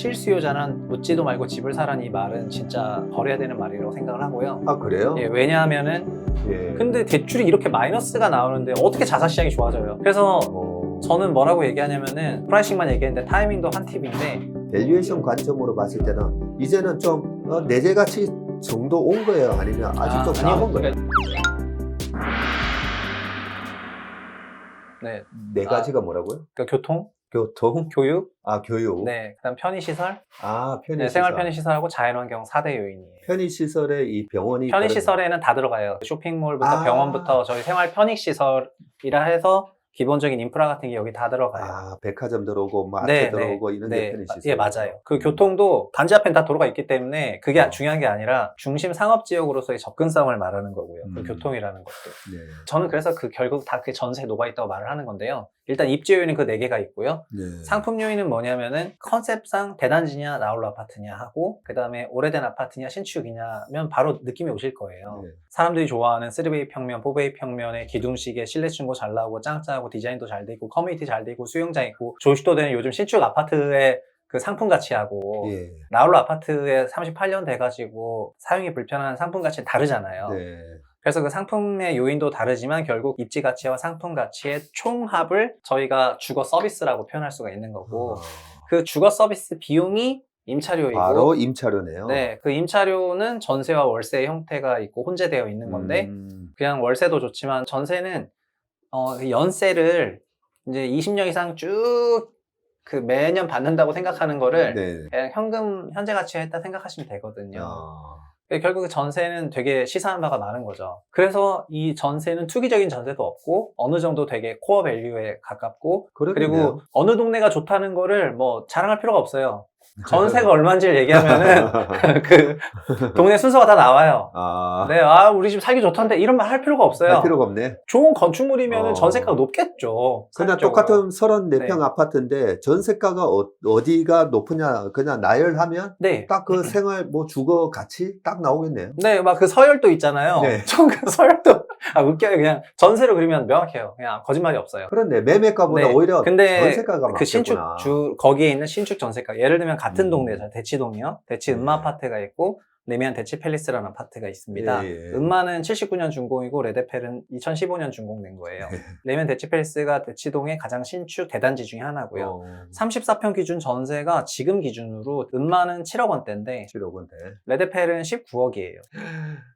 실수요자는 묻지도 말고 집을 사라는 이 말은 진짜 버려야 되는 말이라고 생각을 하고요. 아, 그래요? 예, 왜냐하면은 예. 근데 대출이 이렇게 마이너스가 나오는데 어떻게 자사시장이 좋아져요? 그래서 저는 뭐라고 얘기하냐면은 프라이싱만 얘기했는데 타이밍도 한 팁인데 밸류에이션 관점으로 봤을 때는 이제는 좀 내재 가치 정도 온 거예요? 아니면 아직 좀 남은 거예요? 네, 네 가지가 뭐라고요? 그러니까 교통, 교통? 교육, 교육. 네, 그다음 편의시설, 네, 편의시설. 생활 편의시설하고 자연환경 4대 요인이에요. 편의시설에 이 병원이 편의시설에는 다 들어가요. 쇼핑몰부터 병원부터 저희 생활 편의시설이라 해서 기본적인 인프라 같은 게 여기 다 들어가요. 백화점 들어오고 마트 네, 들어오고 이런 게 네. 편의시설. 예, 맞아요. 그 교통도 단지 앞엔 다 도로가 있기 때문에 그게 중요한 게 아니라 중심 상업지역으로서의 접근성을 말하는 거고요. 그 교통이라는 것도. 네. 저는 그래서 결국 다 그 전세에 녹아있다고 말을 하는 건데요. 일단 입지 요인은 그 4개가 있고요. 네. 상품 요인은 뭐냐면은 컨셉상 대단지냐 나홀로 아파트냐 하고 그 다음에 오래된 아파트냐 신축이냐면 바로 느낌이 오실 거예요. 네. 사람들이 좋아하는 3베이 평면, 4베이 평면에 기둥식에 실내 충고 잘 나오고 짱짱하고 디자인도 잘 돼 있고 커뮤니티 잘 돼 있고 수영장 있고 조시도 되는 요즘 신축 아파트의 그 상품 가치하고 예. 나홀로 아파트에 38년 돼가지고 사용이 불편한 상품 가치는 다르잖아요. 네. 그래서 그 상품의 요인도 다르지만 결국 입지 가치와 상품 가치의 총합을 저희가 주거 서비스라고 표현할 수가 있는 거고 그 주거 서비스 비용이 임차료이고 바로 임차료네요. 네, 그 임차료는 전세와 월세의 형태가 있고 혼재되어 있는 건데 그냥 월세도 좋지만 전세는 그 연세를 이제 20년 이상 쭉 그 매년 받는다고 생각하는 거를 네. 그냥 현금 현재 가치에 했다 생각하시면 되거든요. 결국 전세는 되게 시사한 바가 많은 거죠. 그래서 이 전세는 투기적인 전세도 없고 어느 정도 되게 코어 밸류에 가깝고 그러겠네요. 그리고 어느 동네가 좋다는 거를 뭐 자랑할 필요가 없어요. 전세가 얼마인지를 얘기하면은 그 동네 순서가 다 나와요. 네, 우리 집 살기 좋던데 이런 말 할 필요가 없어요. 할 필요가 없네. 좋은 건축물이면은 전세가가 높겠죠. 그냥 상적으로. 똑같은 34평 네. 아파트인데 전세가가 어디가 높으냐 그냥 나열하면 네. 딱 그 생활 뭐 주거 가치 딱 나오겠네요. 네, 막 그 서열도 있잖아요. 네. 전 그 서열도 웃겨요. 그냥 전세로 그리면 명확해요. 그냥 거짓말이 없어요. 그런데 매매가보다 네. 오히려 근데 전세가가 그 신축 많겠구나. 거기에 있는 신축 전세가 예를 들면 같은 동네죠. 대치동이요. 대치 은마 아파트가 있고 내면 대치 팰리스라는 아파트가 있습니다. 예. 은마는 79년 준공이고 레드펠은 2015년 준공된 거예요. 내면 대치 팰리스가 대치동의 가장 신축 대단지 중에 하나고요. 34평 기준 전세가 지금 기준으로 은마는 7억 원대인데 7억 원대. 레드펠은 19억이에요.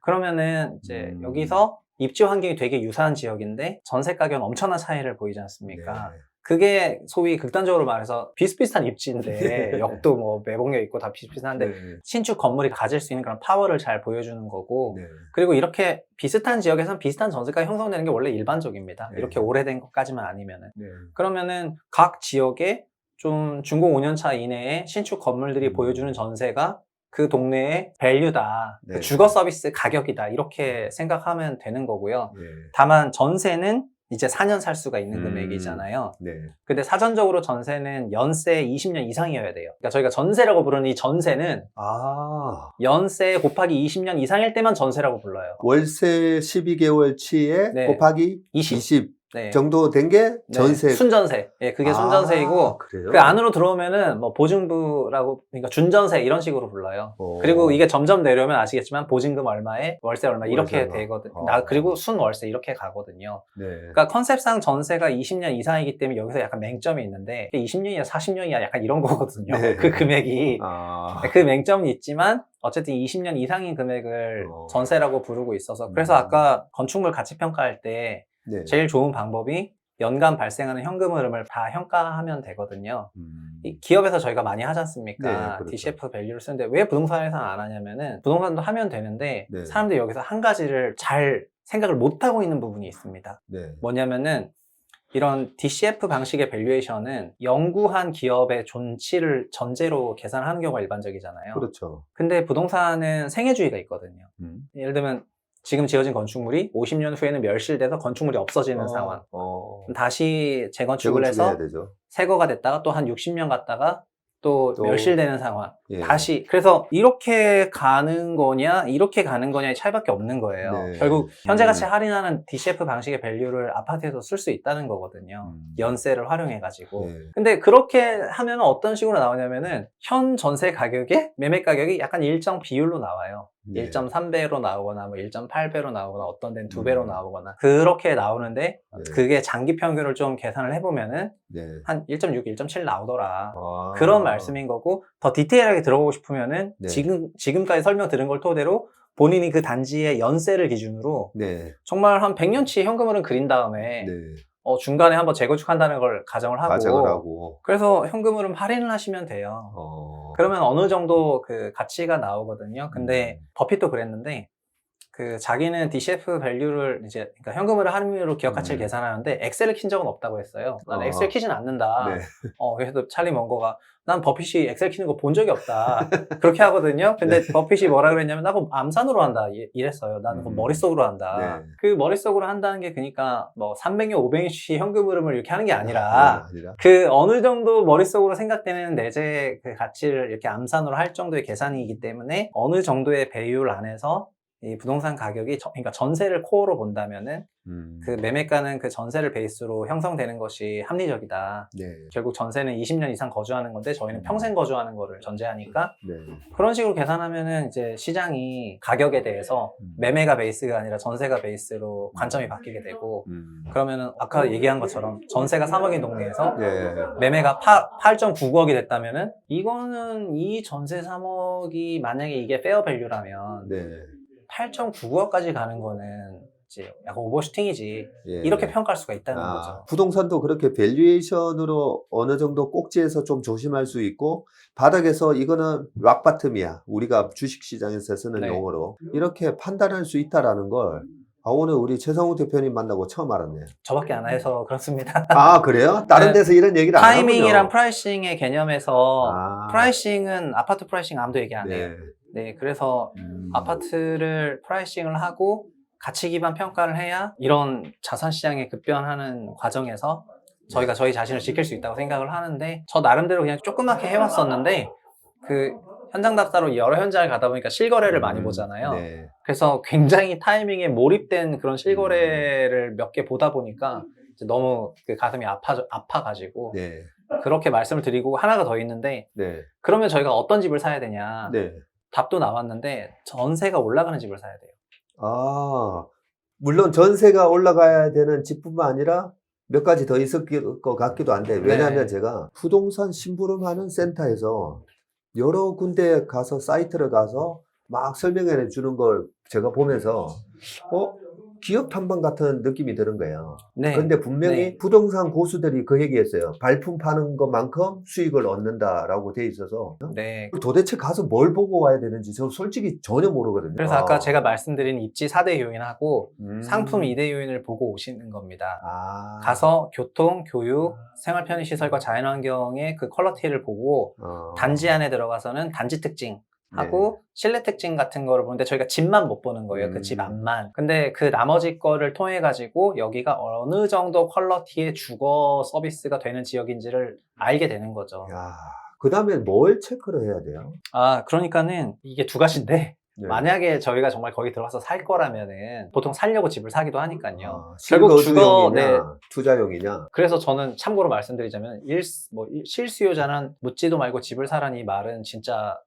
그러면은 이제 여기서 입지 환경이 되게 유사한 지역인데 전세 가격은 엄청난 차이를 보이지 않습니까? 네. 그게 소위 극단적으로 말해서 비슷비슷한 입지인데 역도 뭐 매봉역 있고 다 비슷비슷한데 네. 신축 건물이 가질 수 있는 그런 파워를 잘 보여주는 거고 네. 그리고 이렇게 비슷한 지역에서는 비슷한 전세가 형성되는 게 원래 일반적입니다. 네. 이렇게 오래된 것까지만 아니면은 네. 그러면은 각 지역에 좀 준공 5년차 이내에 신축 건물들이 보여주는 전세가 그 동네의 밸류다. 네. 그 주거 서비스 가격이다. 이렇게 생각하면 되는 거고요. 네. 다만 전세는 이제 4년 살 수가 있는 금액이잖아요. 네. 근데 사전적으로 전세는 연세 20년 이상이어야 돼요. 그러니까 저희가 전세라고 부르는 이 전세는 연세 곱하기 20년 이상일 때만 전세라고 불러요. 월세 12개월치에 네. 곱하기 20. 네. 정도 된 게 전세. 네. 순전세. 예, 그게 순전세이고 그래요? 그 안으로 들어오면은 뭐 보증부라고 그러니까 준전세 이런 식으로 불러요. 오. 그리고 이게 점점 내려오면 아시겠지만 보증금 얼마에 월세 얼마 이렇게 월세 얼마. 되거든. 아. 그리고 순월세 이렇게 가거든요. 네. 그러니까 컨셉상 전세가 20년 이상이기 때문에 여기서 약간 맹점이 있는데 20년이야 40년이야 약간 이런 거거든요. 네. 그 금액이 그 맹점은 있지만 어쨌든 20년 이상인 금액을 전세라고 부르고 있어서 그래서 아까 건축물 가치 평가할 때 네. 제일 좋은 방법이 연간 발생하는 현금 흐름을 다 평가하면 되거든요. 이 기업에서 저희가 많이 하지 않습니까? 네, 그렇죠. DCF 밸류를 쓰는데 왜 부동산에서는 안 하냐면은 부동산도 하면 되는데 네. 사람들이 여기서 한 가지를 잘 생각을 못하고 있는 부분이 있습니다. 네. 뭐냐면은 이런 DCF 방식의 밸류에이션은 연구한 기업의 존치를 전제로 계산하는 경우가 일반적이잖아요. 그렇죠. 근데 부동산은 생애주의가 있거든요. 예를 들면 지금 지어진 건축물이 50년 후에는 멸실돼서 건축물이 없어지는 상황. 다시 재건축을 해서 해야 되죠. 새거가 됐다가 또 한 60년 갔다가 또 또- 멸실되는 상황. 예. 다시 그래서 이렇게 가는 거냐 이렇게 가는 거냐의 차이밖에 없는 거예요. 네. 결국 현재 가치 할인하는 DCF 방식의 밸류를 아파트에서 쓸 수 있다는 거거든요. 연세를 활용해 가지고. 예. 근데 그렇게 하면 어떤 식으로 나오냐면은 현 전세 가격에 매매 가격이 약간 일정 비율로 나와요. 네. 1.3배로 나오거나 뭐 1.8배로 나오거나 어떤 데는 2배로 나오거나 그렇게 나오는데 네. 그게 장기 평균을 좀 계산을 해보면은 네. 한 1.6, 1.7 나오더라. 아. 그런 말씀인 거고 더 디테일하게 들어보고 싶으면은 네. 지금까지 설명 들은 걸 토대로 본인이 그 단지의 연세를 기준으로 네. 정말 한 100년치 현금흐름 그린 다음에 네. 중간에 한번 재건축한다는 걸 가정을 하고 가정을 하고. 그래서 현금흐름 할인을 하시면 돼요. 그러면 어느 정도 그 가치가 나오거든요. 근데 버핏도 그랬는데 그 자기는 DCF 밸류를 이제 그러니까 현금흐름 할인율로 기업 가치를 계산하는데 엑셀을 킨 적은 없다고 했어요. 난 엑셀 키진 않는다. 네. 그래서 찰리 먼거가 난 버핏이 엑셀 키는 거 본 적이 없다. 그렇게 하거든요. 근데 버핏이 뭐라 그랬냐면 나 그거 암산으로 한다 이랬어요. 나는 그거 머릿속으로 한다. 네. 그 머릿속으로 한다는 게 그러니까 뭐 300년, 500년치 현금 흐름을 이렇게 하는 게 아니라 그 어느 정도 머릿속으로 생각되는 내재 그 가치를 이렇게 암산으로 할 정도의 계산이기 때문에 어느 정도의 배율 안에서 이 부동산 가격이 그러니까 전세를 코어로 본다면은 그 매매가는 그 전세를 베이스로 형성되는 것이 합리적이다. 네. 결국 전세는 20년 이상 거주하는 건데 저희는 평생 거주하는 거를 전제하니까 네. 그런 식으로 계산하면은 이제 시장이 가격에 대해서 매매가 베이스가 아니라 전세가 베이스로 관점이 바뀌게 되고 그러면은 아까 얘기한 것처럼 전세가 3억인 동네에서 네. 매매가 8.99억이 됐다면은 이거는 이 전세 3억이 만약에 이게 페어 밸류라면 네. 8.99억까지 가는 거는 이제 약간 오버슈팅이지 예. 이렇게 평가할 수가 있다는 거죠. 부동산도 그렇게 밸류에이션으로 어느 정도 꼭지에서 좀 조심할 수 있고 바닥에서 이거는 락바텀이야. 우리가 주식시장에서 쓰는 네. 용어로 이렇게 판단할 수 있다라는 걸 오늘 우리 최성우 대표님 만나고 처음 알았네요. 저밖에 안 해서 그렇습니다. 아 그래요? 다른 네. 데서 이런 얘기를 안 하군요. 타이밍이랑 프라이싱의 개념에서 아. 프라이싱은 아파트 프라이싱 아무도 얘기 안 해요. 네. 네, 그래서 아파트를 프라이싱을 하고 가치 기반 평가를 해야 이런 자산 시장에 급변하는 과정에서 저희가 저희 자신을 지킬 수 있다고 생각을 하는데 저 나름대로 그냥 조그맣게 해왔었는데 그 현장 답사로 여러 현장을 가다 보니까 실거래를 많이 보잖아요. 네. 그래서 굉장히 타이밍에 몰입된 그런 실거래를 몇 개 보다 보니까 이제 너무 그 가슴이 아파가지고 네. 그렇게 말씀을 드리고 하나가 더 있는데 네. 그러면 저희가 어떤 집을 사야 되냐 네. 답도 나왔는데 전세가 올라가는 집을 사야 돼요. 물론 전세가 올라가야 되는 집뿐만 아니라 몇 가지 더 있을 것 같기도 한데 왜냐하면 네. 제가 부동산 심부름하는 센터에서 여러 군데 가서 사이트를 가서 막 설명해 주는 걸 제가 보면서 기업 탐방 같은 느낌이 드는 거예요. 네. 그런데 분명히 네. 부동산 고수들이 그 얘기했어요. 발품 파는 것만큼 수익을 얻는다라고 돼 있어서 네. 도대체 가서 뭘 보고 와야 되는지 저 솔직히 전혀 모르거든요. 그래서 아까 제가 말씀드린 입지 4대 요인하고 상품 이 2대 요인을 보고 오시는 겁니다. 아. 가서 교통, 교육, 생활 편의시설과 자연환경의 그 퀄리티를 보고 단지 안에 들어가서는 단지 특징 하고 실내 특징 같은 거를 보는데 저희가 집만 못 보는 거예요. 그 집 앞만. 근데 그 나머지 거를 통해 가지고 여기가 어느 정도 퀄리티의 주거 서비스가 되는 지역인지를 알게 되는 거죠. 그 다음에 뭘 체크를 해야 돼요? 그러니까는 이게 두 가지인데 네. 만약에 저희가 정말 거기 들어가서 살 거라면은 보통 살려고 집을 사기도 하니까요. 결국 주거, 투자용이냐? 그래서 저는 참고로 말씀드리자면 실수요자는 묻지도 말고 집을 사라니 말은 진짜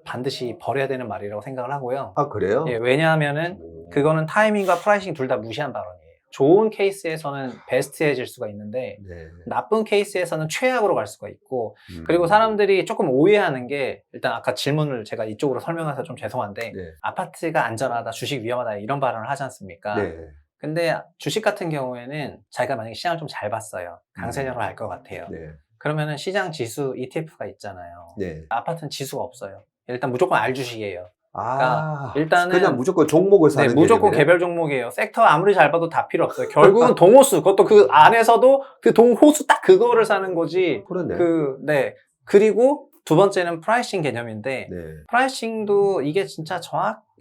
반드시 버려야 되는 말이라고 생각을 하고요. 아, 그래요? 예, 왜냐하면은 그거는 타이밍과 프라이싱 둘 다 무시한 발언이에요. 좋은 케이스에서는 베스트해질 수가 있는데 네. 나쁜 케이스에서는 최악으로 갈 수가 있고 그리고 사람들이 조금 오해하는 게 일단 아까 질문을 제가 이쪽으로 설명해서 좀 죄송한데 네. 아파트가 안전하다, 주식 위험하다 이런 발언을 하지 않습니까? 네. 근데 주식 같은 경우에는 자기가 만약에 시장을 좀 잘 봤어요. 강세력을 알 것 같아요. 네. 그러면은 시장 지수 ETF가 있잖아요. 네. 아파트는 지수가 없어요. 일단 무조건 알 주식이에요. 아, 일단은 그냥 무조건 종목을 사는 네, 무조건 개념이네? 개별 종목이에요. 섹터 아무리 잘 봐도 다 필요 없어요. 결국은 동호수, 그것도 그 안에서도 그 동호수 딱 그거를 사는 거지. 그러네. 그리고 두 번째는 프라이싱 개념인데, 네. 프라이싱도 이게 진짜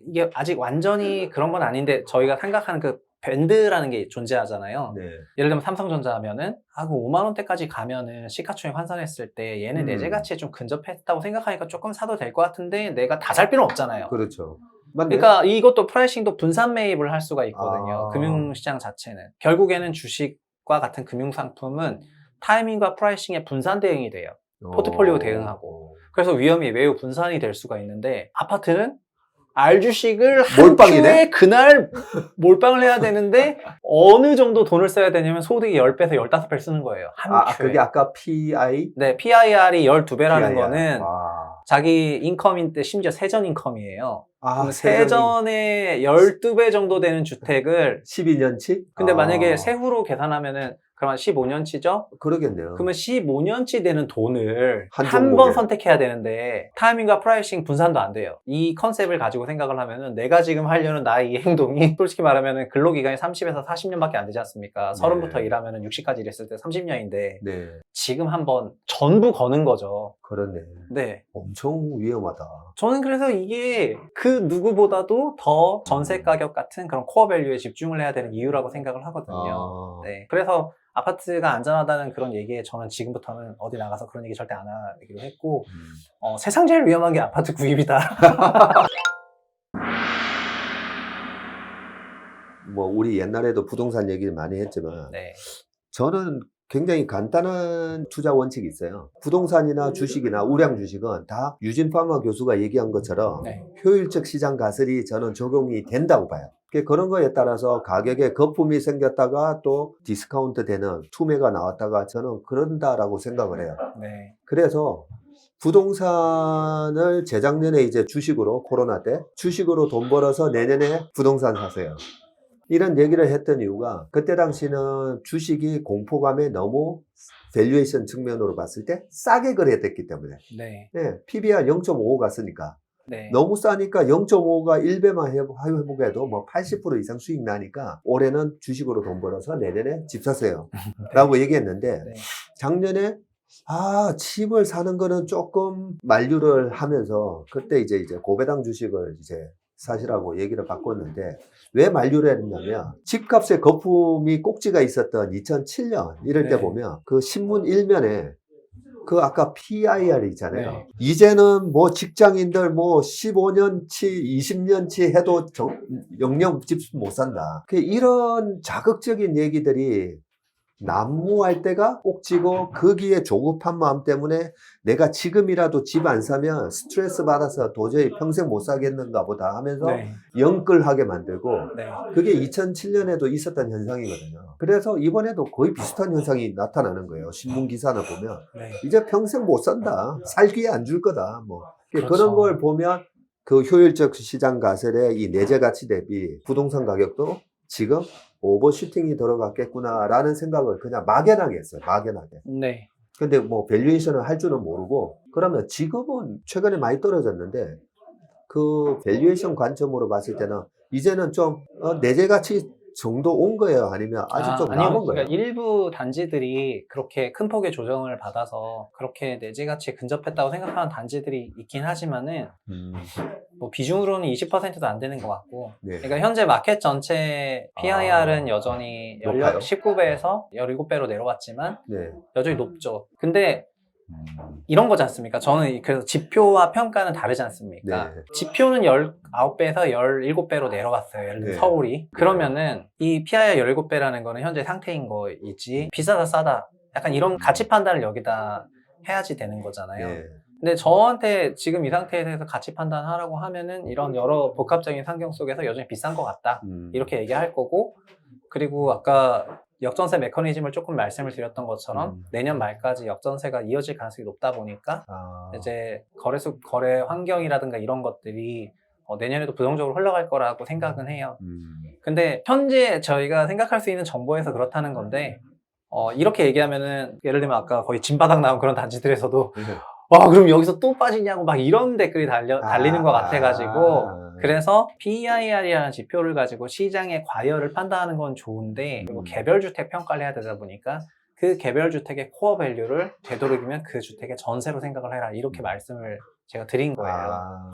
이게 아직 완전히 그런 건 아닌데, 저희가 생각하는 그 밴드라는 게 존재하잖아요. 네. 예를 들면 삼성전자 하면은 그 5만 원대까지 가면은 시가총액 환산했을 때 얘는 내재 가치에 좀 근접했다고 생각하니까 조금 사도 될 것 같은데 내가 다 살 필요는 없잖아요. 그렇죠. 맞네. 그러니까 이것도 프라이싱도 분산 매입을 할 수가 있거든요. 아. 금융시장 자체는. 결국에는 주식과 같은 금융상품은 타이밍과 프라이싱에 분산 대응이 돼요. 포트폴리오 대응하고. 그래서 위험이 매우 분산이 될 수가 있는데 아파트는 알주식을 한 몰빵이네? 주에 그날 몰빵을 해야 되는데 어느 정도 돈을 써야 되냐면 소득이 10배에서 15배 쓰는 거예요. 한 주에. 그게 아까 PI? 네, PIR이 12배라는 PIR. 거는 와. 자기 인컴인데 심지어 세전 인컴이에요. 그럼 세전이 세전에 12배 정도 되는 주택을 12년치? 근데 만약에 세후로 계산하면은 그러면 15년치죠? 그러겠네요. 그러면 15년치 되는 돈을 한 한 번 종목에. 선택해야 되는데 타이밍과 프라이싱 분산도 안 돼요. 이 컨셉을 가지고 생각을 하면은 내가 지금 하려는 나의 이 행동이 솔직히 말하면은 근로기간이 30에서 40년밖에 안 되지 않습니까? 30부터 일하면은 60까지 일했을 때 30년인데 네. 지금 한번 전부 거는 거죠. 그렇네. 네. 엄청 위험하다. 저는 그래서 이게 그 누구보다도 더 전세 가격 같은 그런 코어 밸류에 집중을 해야 되는 이유라고 생각을 하거든요. 네. 그래서 아파트가 안전하다는 그런 얘기에 저는 지금부터는 어디 나가서 그런 얘기 절대 안 하기로 했고, 세상 제일 위험한 게 아파트 구입이다. 뭐 우리 옛날에도 부동산 얘기를 많이 했지만 네. 저는 굉장히 간단한 투자 원칙이 있어요. 부동산이나 주식이나 우량 주식은 다 유진 파마 교수가 얘기한 것처럼 네. 효율적 시장 가설이 저는 적용이 된다고 봐요. 그런 거에 따라서 가격에 거품이 생겼다가 또 디스카운트 되는 투매가 나왔다가 저는 그런다라고 생각을 해요. 네. 그래서 부동산을 재작년에 이제 주식으로 코로나 때 주식으로 돈 벌어서 내년에 부동산 사세요. 이런 얘기를 했던 이유가 그때 당시는 주식이 공포감에 너무 밸류에이션 측면으로 봤을 때 싸게 거래됐기 때문에 네. 네, PBR 0.55 갔으니까 네. 너무 싸니까 0.5가 1배만 회복해도 뭐 80% 이상 수익 나니까 올해는 주식으로 돈 벌어서 내년에 집 사세요 라고 얘기했는데 네. 작년에 집을 사는 거는 조금 만류를 하면서 그때 이제 고배당 주식을 이제 사시라고 얘기를 바꿨는데 왜 만류를 했냐면 집값의 거품이 꼭지가 있었던 2007년 이럴 때 네. 보면 그 신문 일면에 그 아까 PIR 있잖아요. 네. 이제는 뭐 직장인들 뭐 15년치, 20년치 해도 영영 집 못 산다. 이런 자극적인 얘기들이 난무할 때가 꼭지고 거기에 조급한 마음 때문에 내가 지금이라도 집 안 사면 스트레스 받아서 도저히 평생 못 사겠는가 보다 하면서 네. 영끌하게 만들고 네. 그게 2007년에도 있었던 현상이거든요. 그래서 이번에도 거의 비슷한 현상이 나타나는 거예요. 신문 기사나 보면 네. 이제 평생 못 산다. 살 기회 안 줄 거다. 뭐 그렇죠. 그런 걸 보면 그 효율적 시장 가설의 이 내재 가치 대비 부동산 가격도 지금 오버슈팅이 들어갔겠구나라는 생각을 그냥 막연하게 했어요. 막연하게. 네. 근데 뭐 밸류에이션을 할 줄은 모르고 그러면 지금은 최근에 많이 떨어졌는데 그 밸류에이션 관점으로 봤을 때는 이제는 좀 내재 가치 정도 온 거예요? 아니면 아직 좀 아니요. 남은 거예요? 그러니까 일부 단지들이 그렇게 큰 폭의 조정을 받아서 그렇게 내재 가치에 근접했다고 생각하는 단지들이 있긴 하지만은 뭐 비중으로는 20%도 안 되는 것 같고. 네. 그러니까 현재 마켓 전체 PIR은 여전히 높아요? 19배에서 17배로 내려왔지만 네. 여전히 높죠. 근데 이런 거지 않습니까? 저는 그래서 지표와 평가는 다르지 않습니까? 네. 지표는 19배에서 17배로 내려갔어요. 예를 들면 네. 서울이. 그러면은 이 PIR 17배라는 거는 현재 상태인 거이지 비싸다 싸다 약간 이런 가치 판단을 여기다 해야지 되는 거잖아요. 네. 근데 저한테 지금 이 상태에 대해서 가치 판단하라고 하면은 이런 여러 복합적인 환경 속에서 여전히 비싼 것 같다. 이렇게 얘기할 거고, 그리고 아까 역전세 메커니즘을 조금 말씀을 드렸던 것처럼 내년 말까지 역전세가 이어질 가능성이 높다 보니까 이제 거래 환경이라든가 이런 것들이 내년에도 부정적으로 흘러갈 거라고 생각은 해요. 근데 현재 저희가 생각할 수 있는 정보에서 그렇다는 건데 이렇게 얘기하면은 예를 들면 아까 거의 진바닥 나온 그런 단지들에서도 와 그럼 여기서 또 빠지냐고 막 이런 댓글이 달리는 것 같아가지고 그래서 PIR이라는 지표를 가지고 시장의 과열을 판단하는 건 좋은데 그리고 개별주택 평가를 해야 되다 보니까 그 개별주택의 코어 밸류를 되도록이면 그 주택의 전세로 생각을 해라 이렇게 말씀을 제가 드린 거예요.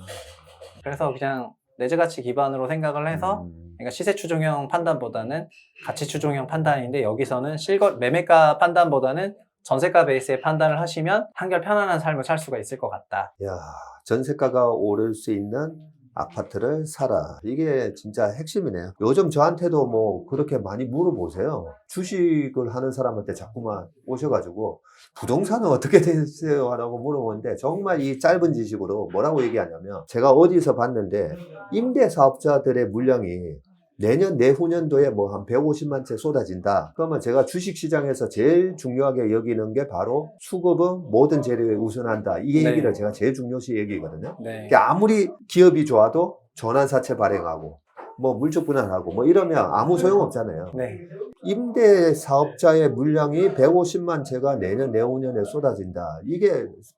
그래서 그냥 내재 가치 기반으로 생각을 해서 그러니까 시세 추종형 판단보다는 가치 추종형 판단인데 여기서는 매매가 판단보다는 전세가 베이스의 판단을 하시면 한결 편안한 삶을 살 수가 있을 것 같다. 야, 전세가가 오를 수 있는 아파트를 사라. 이게 진짜 핵심이네요. 요즘 저한테도 뭐 그렇게 많이 물어보세요. 주식을 하는 사람한테 자꾸만 오셔가지고 부동산은 어떻게 되세요? 라고 물어보는데 정말 이 짧은 지식으로 뭐라고 얘기하냐면 제가 어디서 봤는데 임대사업자들의 물량이 내년 내후년도에 뭐 한 150만 채 쏟아진다. 그러면 제가 주식시장에서 제일 중요하게 여기는 게 바로 수급은 모든 재료에 우선한다. 이 네. 얘기를 제가 제일 중요시 얘기거든요. 네. 그러니까 아무리 기업이 좋아도 전환사채 발행하고 뭐 물적 분할하고 뭐 이러면 아무 소용없잖아요. 네. 임대사업자의 물량이 150만 채가 내년 내후년에 쏟아진다.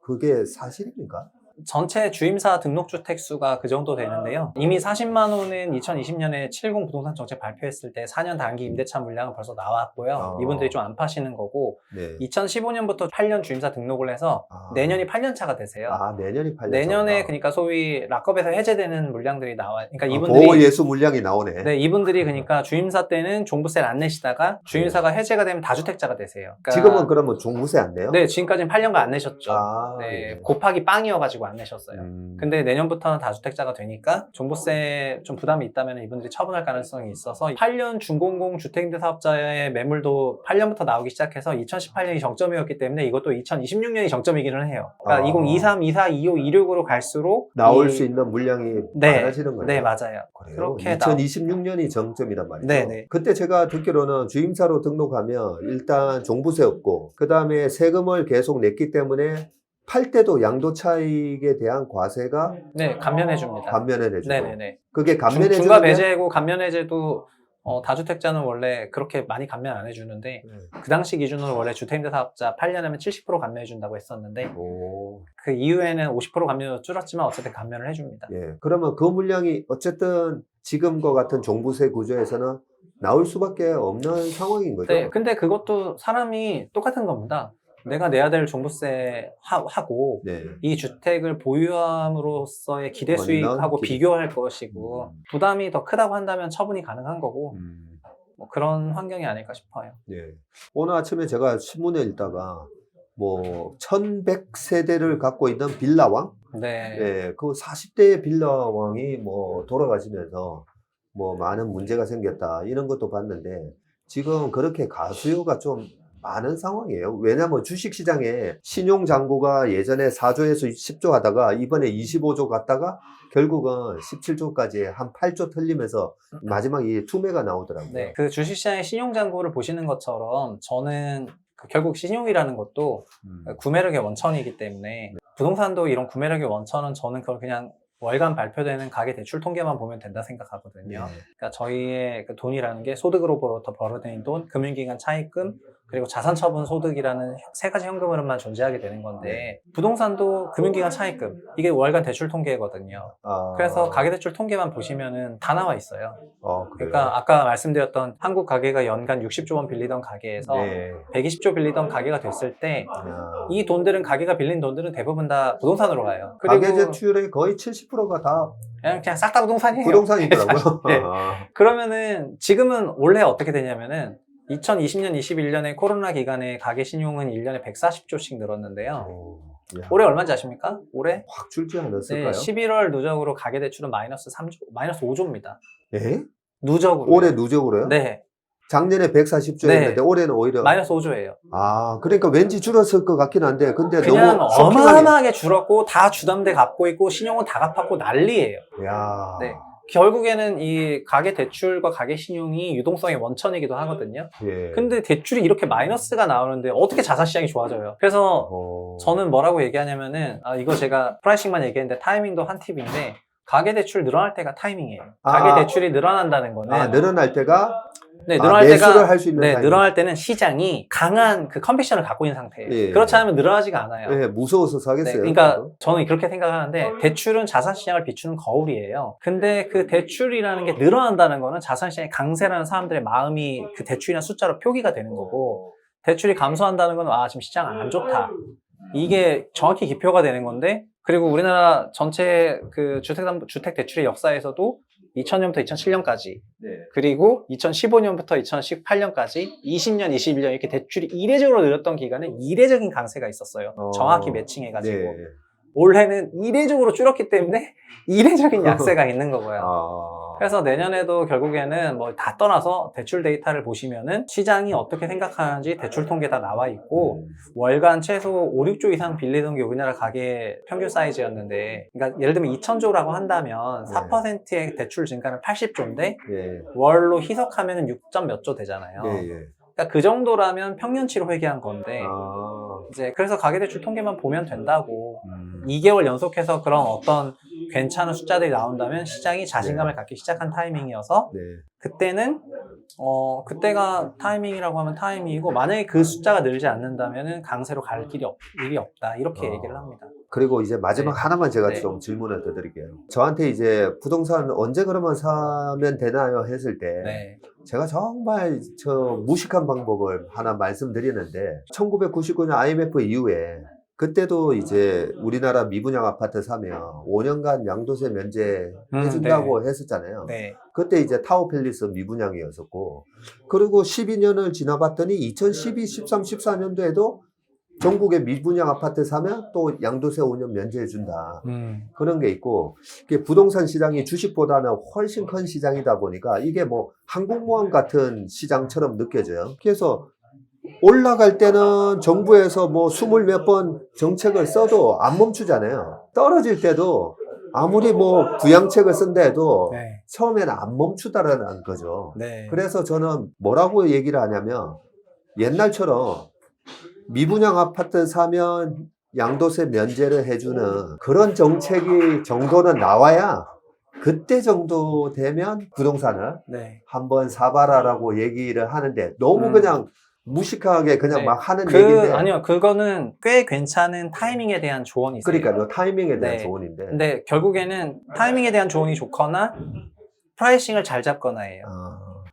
그게 사실입니까? 전체 주임사 등록주택 수가 그 정도 되는데요. 이미 40만 호는 2020년에 70 부동산 정책 발표했을 때 4년 단기 임대차 물량은 벌써 나왔고요. 이분들이 좀 안 파시는 거고 네. 2015년부터 8년 주임사 등록을 해서 내년이 8년 차가 되세요. 내년이 8년 내년에 그러니까 소위 락업에서 해제되는 물량들이 나와요. 그러니까 이분들이 보호 예수 물량이 나오네. 네, 이분들이 그러니까 주임사 때는 종부세를 안 내시다가 주임사가 해제가 되면 다주택자가 되세요. 그러니까 지금은 그러면 종부세 안 내요? 네, 지금까지는 8년간 안 내셨죠. 네, 예. 곱하기 빵이어가지고 안 내셨어요. 근데 내년부터는 다주택자가 되니까 종부세 좀 부담이 있다면 이분들이 처분할 가능성이 있어서 8년 중공공 주택임대사업자의 매물도 8년부터 나오기 시작해서 2018년이 정점이었기 때문에 이것도 2026년이 정점이기는 해요. 그러니까 2023, 24, 25, 26으로 갈수록 나올 수 있는 물량이 많아지는 거예요. 네, 맞아요. 그래요? 그렇게 2026년이 정점이란 말이죠. 네. 그때 제가 듣기로는 주임사로 등록하면 일단 종부세 없고 그 다음에 세금을 계속 냈기 때문에 팔 때도 양도 차익에 대한 과세가 네, 감면해 줍니다. 감면해 주고. 네네네. 그게 감면해 주는 중과 배제고 감면 해제도 다주택자는 원래 그렇게 많이 감면 안 해주는데 그 당시 기준으로 원래 주택임대사업자 8년 하면 70% 감면해 준다고 했었는데 그 이후에는 50% 감면으로 줄었지만 어쨌든 감면을 해줍니다. 예. 그러면 그 물량이 어쨌든 지금과 같은 종부세 구조에서는 나올 수밖에 없는 상황인 거죠. 네, 근데 그것도 사람이 똑같은 겁니다. 내가 내야 될 종부세 하고 네. 이 주택을 보유함으로써의 기대 수익하고 비교할 것이고 부담이 더 크다고 한다면 처분이 가능한 거고 뭐 그런 환경이 아닐까 싶어요. 예. 오늘 아침에 제가 신문에 읽다가 뭐 1100세대를 갖고 있는 빌라왕? 네. 예, 그 40대의 빌라왕이 뭐 돌아가시면서 뭐 많은 문제가 생겼다 이런 것도 봤는데 지금 그렇게 가수요가 좀 많은 상황이에요. 왜냐면 주식시장에 신용잔고가 예전에 4조에서 10조 하다가 이번에 25조 갔다가 결국은 17조까지 한 8조 털리면서 마지막에 투매가 나오더라고요. 네, 그 주식시장의 신용잔고를 보시는 것처럼 저는 결국 신용이라는 것도 구매력의 원천이기 때문에 부동산도 이런 구매력의 원천은 저는 그걸 그냥 월간 발표되는 가계대출 통계만 보면 된다 생각하거든요. 그러니까 저희의 그 돈이라는 게 소득으로부터 벌어들인 돈, 금융기관 차입금, 그리고 자산처분 소득이라는 세 가지 현금 흐름만 존재하게 되는 건데 부동산도 금융기관 차입금, 이게 월간 대출 통계거든요. 그래서 가계대출 통계만 보시면은 다 나와 있어요. 그러니까 아까 말씀드렸던 한국 가계가 연간 60조 원 빌리던 가계에서 120조 빌리던 가계가 됐을 때 이 돈들은 가계가 빌린 돈들은 대부분 다 부동산으로 가요. 그리고 가계대출의 거의 70%가 다 그냥 싹 다 부동산이에요. 부동산이더라고요. 네. 그러면은 지금은 원래 어떻게 되냐면은 2020년, 21년에 코로나 기간에 가계 신용은 1년에 140조씩 늘었는데요. 올해 얼마인지 아십니까? 올해? 확 줄지 않았을까요? 네, 11월 누적으로 가계대출은 마이너스 3조, 마이너스 5조입니다. 예? 누적으로. 올해 누적으로요? 네. 작년에 140조였는데 올해는 오히려 마이너스 5조예요. 그러니까 왠지 줄었을 것 같긴 한데 근데 그냥 너무 어마어마하게 줄었고 다 주담대 갚고 있고 신용은 다 갚았고 난리예요. 야. 네. 결국에는 이 가계 대출과 가계 신용이 유동성의 원천이기도 하거든요. 예. 근데 대출이 이렇게 마이너스가 나오는데 어떻게 자산 시장이 좋아져요? 그래서 저는 뭐라고 얘기하냐면은 이거 제가 프라이싱만 얘기했는데 타이밍도 한 팁인데 가계 대출 늘어날 때가 타이밍이에요. 가계 대출이 늘어난다는 거는 늘어날 때가 늘어날 매수를 때가 할 수 있는 타이밍. 늘어날 때는 시장이 강한 그 컨비션을 갖고 있는 상태예요. 예. 그렇지 않으면 늘어나지가 않아요. 예, 무서워서 사겠어요. 그러니까 저는 그렇게 생각하는데 대출은 자산 시장을 비추는 거울이에요. 근데 그 대출이라는 게 늘어난다는 거는 자산 시장의 강세라는 사람들의 마음이 그 대출이라는 숫자로 표기가 되는 거고 대출이 감소한다는 건 지금 시장 안 좋다. 이게 정확히 기표가 되는 건데 그리고 우리나라 전체 그 주택 대출의 역사에서도 2000년부터 2007년까지 네. 그리고 2015년부터 2018년까지 20년, 21년 이렇게 대출이 이례적으로 늘었던 기간에 이례적인 강세가 있었어요. 정확히 매칭해가지고. 네. 올해는 이례적으로 줄었기 때문에 이례적인 약세가 있는 거고요. 그래서 내년에도 결국에는 뭐 다 떠나서 대출 데이터를 보시면은 시장이 어떻게 생각하는지 대출 통계 다 나와 있고 월간 최소 5, 6조 이상 빌리던 게 우리나라 가계 평균 사이즈였는데 그러니까 예를 들면 2,000조라고 한다면 4%의 대출 증가는 80조인데 예. 월로 희석하면은 6점 몇 조 되잖아요. 예, 예. 그러니까 그 정도라면 평년치로 회귀한 건데 아. 이제 그래서 가계대출 통계만 보면 된다고 2개월 연속해서 그런 어떤 괜찮은 숫자들이 나온다면 시장이 자신감을 갖기 시작한 타이밍이어서 네. 그때는 그때가 타이밍이라고 하면 타이밍이고 만약에 그 숫자가 늘지 않는다면은 강세로 갈 일이 없다 이렇게 얘기를 합니다. 그리고 이제 마지막 네. 하나만 제가 네. 좀 질문을 더 드릴게요. 저한테 이제 부동산 언제 그러면 사면 되나요? 했을 때 네. 제가 정말 저 무식한 방법을 하나 말씀드리는데 1999년 IMF 이후에 그때도 이제 우리나라 미분양 아파트 사면 5년간 양도세 면제 해준다고 했었잖아요. 네. 그때 이제 타워팰리스 미분양이었었고 그리고 12년을 지나봤더니 2012, 13, 14년도에도 전국에 미분양 아파트 사면 또 양도세 5년 면제해준다. 그런 게 있고, 이게 부동산 시장이 주식보다는 훨씬 큰 시장이다 보니까 이게 뭐 항공모함 같은 시장처럼 느껴져요. 그래서 올라갈 때는 정부에서 뭐 20몇 번 정책을 써도 안 멈추잖아요. 떨어질 때도 아무리 뭐 부양책을 쓴다 해도 네. 처음에는 안 멈추다라는 거죠. 네. 그래서 저는 뭐라고 얘기를 하냐면 옛날처럼 미분양 아파트 사면 양도세 면제를 해주는 그런 정책이 정도는 나와야 그때 정도 되면 부동산을 네. 한번 사봐라라고 얘기를 하는데 너무 그냥 무식하게 그냥 네. 막 하는 얘기인데 아니요. 그거는 꽤 괜찮은 타이밍에 대한 조언이 있어요. 그러니까요. 타이밍에 대한 네. 조언인데 근데 결국에는 타이밍에 대한 조언이 좋거나 프라이싱을 잘 잡거나예요.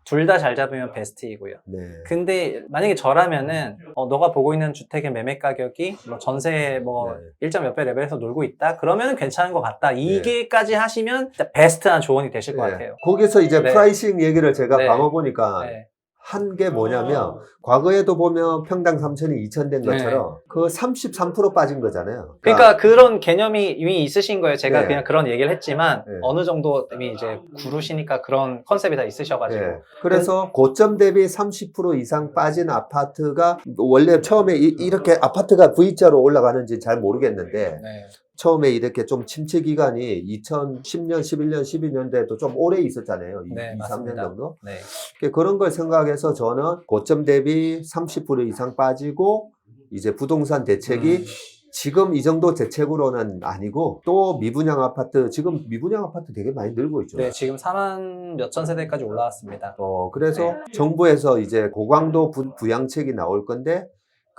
둘 다 잘 잡으면 베스트이고요. 네. 근데 만약에 저라면은 너가 보고 있는 주택의 매매 가격이 뭐 전세 뭐 네. 1점 몇 배 레벨에서 놀고 있다? 그러면은 괜찮은 것 같다. 이게까지 하시면 진짜 베스트한 조언이 되실 것 네. 같아요. 거기서 이제 네. 프라이싱 얘기를 제가 네. 감아보니까 네. 한 게 뭐냐면 과거에도 보면 평당 3천이 2천 된 것처럼 그 33% 빠진 거잖아요. 그러니까 그런 개념이 이미 있으신 거예요. 제가 네. 그냥 그런 얘기를 했지만 네. 어느 정도 이미 이제 구루시니까 그런 컨셉이 다 있으셔가지고 네. 그래서 고점 대비 30% 이상 빠진 아파트가 원래 처음에 이렇게 아파트가 V자로 올라가는지 잘 모르겠는데 네. 처음에 이렇게 좀 침체 기간이 2010년, 11년, 12년대에도 좀 오래 있었잖아요. 네, 2, 3년 맞습니다. 정도. 네. 그런 걸 생각해서 저는 고점 대비 30% 이상 빠지고 이제 부동산 대책이 지금 이 정도 대책으로는 아니고 또 미분양 아파트 지금 미분양 아파트 되게 많이 늘고 있죠. 네, 지금 4만 몇천 세대까지 올라왔습니다. 그래서 네. 정부에서 이제 고강도 부양책이 나올 건데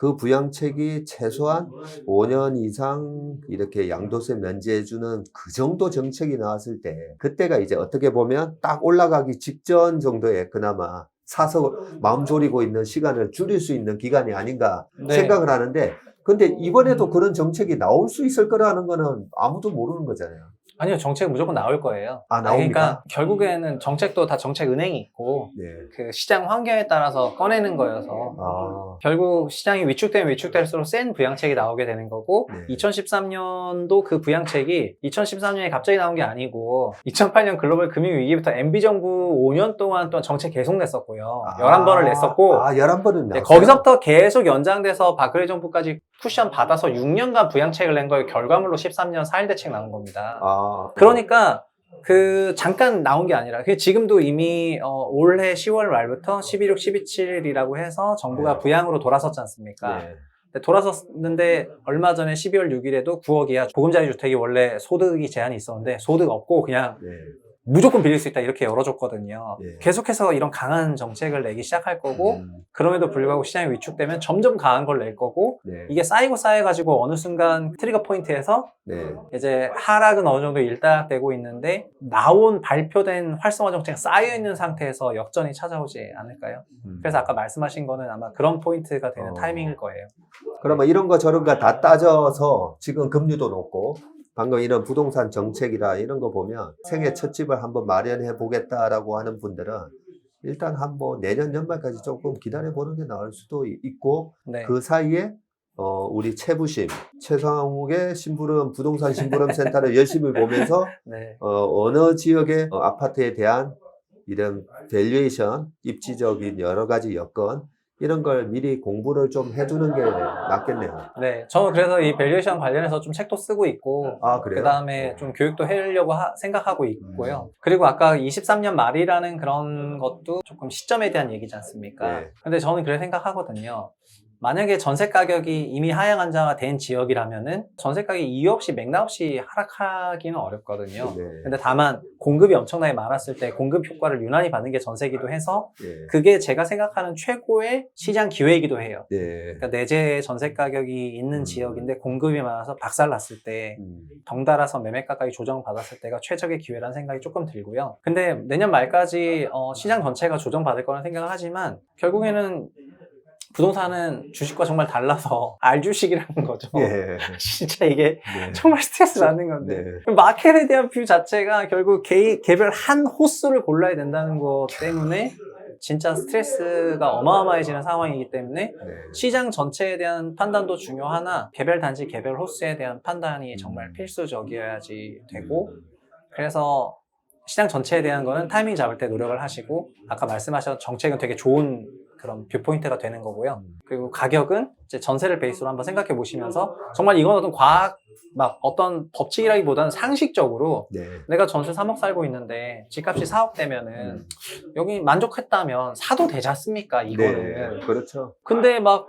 그 부양책이 최소한 5년 이상 이렇게 양도세 면제해주는 그 정도 정책이 나왔을 때 그때가 이제 어떻게 보면 딱 올라가기 직전 정도에 그나마 사서 마음 졸이고 있는 시간을 줄일 수 있는 기간이 아닌가 네. 생각을 하는데 근데 이번에도 그런 정책이 나올 수 있을 거라는 거는 아무도 모르는 거잖아요. 아니요, 정책 무조건 나올 거예요. 나옵니까? 그러니까 결국에는 정책도 다 정책 은행이 있고 네. 그 시장 환경에 따라서 꺼내는 거여서 결국 시장이 위축되면 위축될수록 센 부양책이 나오게 되는 거고 네. 2013년도 그 부양책이 2013년에 갑자기 나온 게 아니고 2008년 글로벌 금융위기부터 MB정부 5년 동안 또 정책 계속 냈었고요. 11번을 냈었고 11번은 네, 냈어요? 거기서부터 계속 연장돼서 박근혜 정부까지 쿠션 받아서 6년간 부양책을 낸 거의 결과물로 13년 4.1 대책 나온 겁니다. 그러니까 잠깐 나온 게 아니라 지금도 이미 올해 10월 말부터 11.6, 12.7이라고 해서 정부가 네. 부양으로 돌아섰지 않습니까? 네. 근데 돌아섰는데 얼마 전에 12월 6일에도 9억 이하 보금자리 주택이 원래 소득이 제한이 있었는데 소득 없고 그냥 네. 무조건 빌릴 수 있다 이렇게 열어줬거든요. 예. 계속해서 이런 강한 정책을 내기 시작할 거고 그럼에도 불구하고 시장이 위축되면 점점 강한 걸 낼 거고 네. 이게 쌓여가지고 어느 순간 트리거 포인트에서 네. 이제 하락은 어느 정도 일단락되고 있는데 발표된 활성화 정책 쌓여있는 상태에서 역전이 찾아오지 않을까요? 그래서 아까 말씀하신 거는 아마 그런 포인트가 되는 타이밍일 거예요. 그러면 이런 거 저런 거 다 따져서 지금 금리도 높고 방금 이런 부동산 정책이라 이런 거 보면 생애 첫 집을 한번 마련해 보겠다라고 하는 분들은 일단 한번 내년 연말까지 조금 기다려 보는 게 나을 수도 있고 네. 그 사이에 우리 최상욱의 부동산 심부름 센터를 열심히 보면서 네. 어느 지역의 아파트에 대한 이런 밸류에이션, 입지적인 여러 가지 여건 이런 걸 미리 공부를 좀 해두는 게 낫겠네요. 네, 저는 그래서 이 밸류에이션 관련해서 좀 책도 쓰고 있고, 아, 그래요? 그 다음에 좀 교육도 하려고 생각하고 있고요. 그리고 아까 23년 말이라는 그런 것도 조금 시점에 대한 얘기지 않습니까? 네. 근데 저는 그렇게 생각하거든요. 만약에 전세 가격이 이미 하향 안정화 된 지역이라면은 전세 가격이 이유 없이 맥락 없이 하락하기는 어렵거든요. 네. 근데 다만 공급이 엄청나게 많았을 때 공급 효과를 유난히 받는 게 전세기도 해서 네. 그게 제가 생각하는 최고의 시장 기회이기도 해요. 네. 그러니까 내재 전세 가격이 있는 지역인데 공급이 많아서 박살났을 때 음. 덩달아서 매매 가격이 조정받았을 때가 최적의 기회라는 생각이 조금 들고요. 근데 내년 말까지 시장 전체가 조정받을 거라는 생각을 하지만 결국에는 부동산은 주식과 정말 달라서 알주식이라는 거죠. 예. 진짜 이게 네. 정말 스트레스 받는 건데 네. 마켓에 대한 뷰 자체가 결국 개별 한 호수를 골라야 된다는 것 때문에 진짜 스트레스가 어마어마해지는 상황이기 때문에 네. 시장 전체에 대한 판단도 중요하나 개별 단지 개별 호수에 대한 판단이 정말 필수적이어야지 되고 그래서 시장 전체에 대한 거는 타이밍 잡을 때 노력을 하시고 아까 말씀하셨던 정책은 되게 좋은 그런 뷰포인트가 되는 거고요. 그리고 가격은 이제 전세를 베이스로 한번 생각해 보시면서 정말 이건 어떤 과학 막 어떤 법칙이라기보다는 상식적으로 네. 내가 전세 3억 살고 있는데 집값이 4억 되면은 여기 만족했다면 사도 되지 않습니까? 이거는. 네. 그렇죠. 근데 막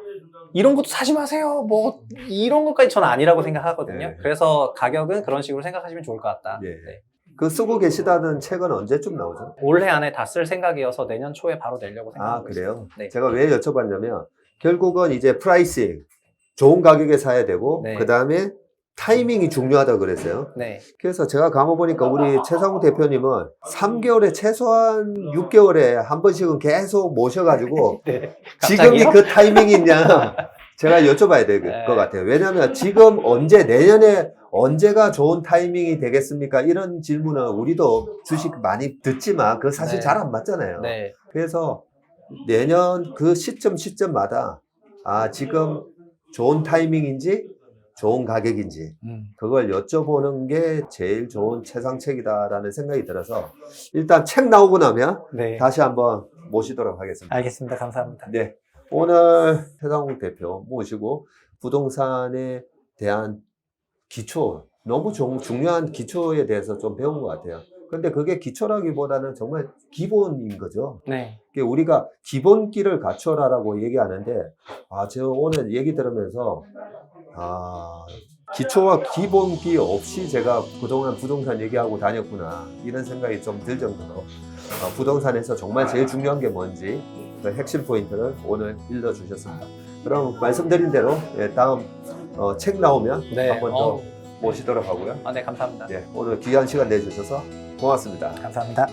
이런 것도 사지 마세요. 뭐 이런 것까지 저는 아니라고 생각하거든요. 네. 그래서 가격은 그런 식으로 생각하시면 좋을 것 같다. 네. 네. 그 쓰고 계시다는 책은 언제쯤 나오죠? 올해 안에 다 쓸 생각이어서 내년 초에 바로 내려고 아, 생각하고 그래요? 있습니다. 네. 제가 왜 여쭤봤냐면 결국은 이제 프라이싱 좋은 가격에 사야 되고 네. 그 다음에 타이밍이 중요하다고 그랬어요. 네. 그래서 제가 감아보니까 우리 최상욱 대표님은 3개월에 최소한 6개월에 한 번씩은 계속 모셔가지고 네. 지금이 갑자기요? 그 타이밍이 있냐 제가 여쭤봐야 될 것 네. 같아요. 왜냐하면 지금 내년에 언제가 좋은 타이밍이 되겠습니까? 이런 질문은 우리도 주식 많이 듣지만 그거 사실 네. 잘 안 맞잖아요. 네. 그래서 내년 그 시점마다 지금 좋은 타이밍인지 좋은 가격인지 그걸 여쭤보는 게 제일 좋은 최상책이다라는 생각이 들어서 일단 책 나오고 나면 네. 다시 한번 모시도록 하겠습니다. 알겠습니다. 감사합니다. 네, 오늘 최상욱 대표 모시고 부동산에 대한 기초, 너무 중요한 기초에 대해서 좀 배운 것 같아요. 근데 그게 기초라기보다는 정말 기본인 거죠. 네. 우리가 기본기를 갖춰라라고 얘기하는데, 저 오늘 얘기 들으면서, 기초와 기본기 없이 제가 그동안 부동산 얘기하고 다녔구나. 이런 생각이 좀 들 정도로, 부동산에서 정말 제일 중요한 게 뭔지, 그 핵심 포인트를 오늘 일러주셨습니다. 그럼 말씀드린 대로, 다음 책 나오면 네. 한번 더 모시도록 하고요. 네, 감사합니다. 네, 오늘 귀한 시간 내주셔서 고맙습니다. 감사합니다.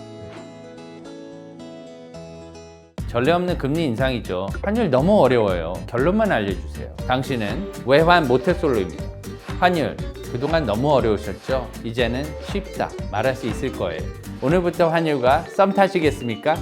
전례 없는 금리 인상이죠. 환율 너무 어려워요. 결론만 알려주세요. 당신은 외환 모태솔로입니다. 환율, 그동안 너무 어려우셨죠? 이제는 쉽다 말할 수 있을 거예요. 오늘부터 환율과 썸 타시겠습니까?